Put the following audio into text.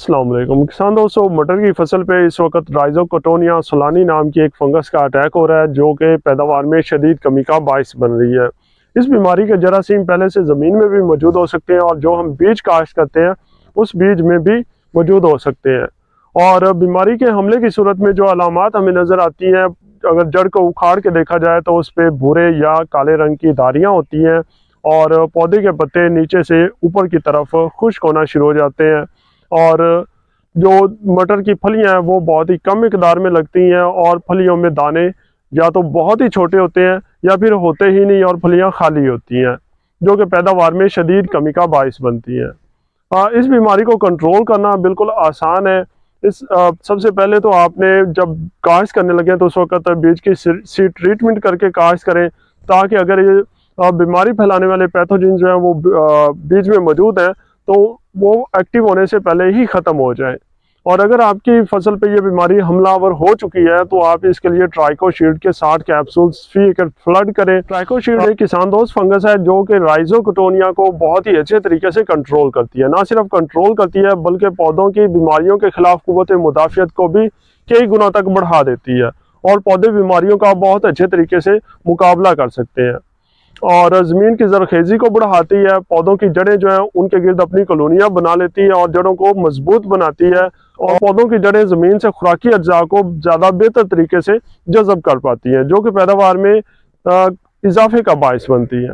अस्सलाम वालेकुम किसान दोस्तों, मटर की फसल पे इस वक्त राइजोकोटोनिया सोलानी नाम की एक फंगस का अटैक हो रहा है जो कि पैदावार में शदीद कमी का बायस बन रही है। इस बीमारी के जरासीम पहले से ज़मीन में भी मौजूद हो सकते हैं और जो हम बीज काश्त करते हैं उस बीज में भी मौजूद हो सकते हैं। और बीमारी के हमले की सूरत में जो अलामात हमें नज़र आती हैं, अगर जड़ को उखाड़ के देखा जाए तो उस पर भूरे या काले रंग की धारियाँ होती हैं और पौधे के पत्ते नीचे से ऊपर की तरफ खुश्क होना शुरू हो जाते हैं और जो मटर की फलियां हैं वो बहुत ही कम मिकदार में लगती हैं और फलियों में दाने या तो बहुत ही छोटे होते हैं या फिर होते ही नहीं और फलियां खाली होती हैं, जो कि पैदावार में शदीद कमी का बायस बनती हैं। इस बीमारी को कंट्रोल करना बिल्कुल आसान है। सबसे पहले तो आपने जब काश्त करने लगे तो उस वक्त बीज की सीड ट्रीटमेंट करके काश्त करें, ताकि अगर ये बीमारी फैलाने वाले पैथोजन जो हैं वो बीज में मौजूद हैं तो वो एक्टिव होने से पहले ही ख़त्म हो जाए। और अगर आपकी फसल पे ये बीमारी हमलावर हो चुकी है तो आप इसके लिए ट्राइकोशील्ड के 60 कैप्सूल्स फी एकड़ फ्लड करें। ट्राइकोशील्ड एक किसान दोस्त फंगस है जो कि राइजोकोटोनिया को बहुत ही अच्छे तरीके से कंट्रोल करती है। ना सिर्फ कंट्रोल करती है बल्कि पौधों की बीमारियों के खिलाफ कुव्वत मुदाफ़ियत को भी कई गुना तक बढ़ा देती है और पौधे बीमारियों का बहुत अच्छे तरीके से मुकाबला कर सकते हैं और ज़मीन की ज़रखेज़ी को बढ़ाती है। पौधों की जड़ें जो हैं उनके गिर्द अपनी कॉलोनियाँ बना लेती हैं और जड़ों को मजबूत बनाती है और पौधों की जड़ें ज़मीन से खुराकी अज्जा को ज़्यादा बेहतर तरीके से जज़ब कर पाती हैं, जो कि पैदावार में इजाफे का बायस बनती है।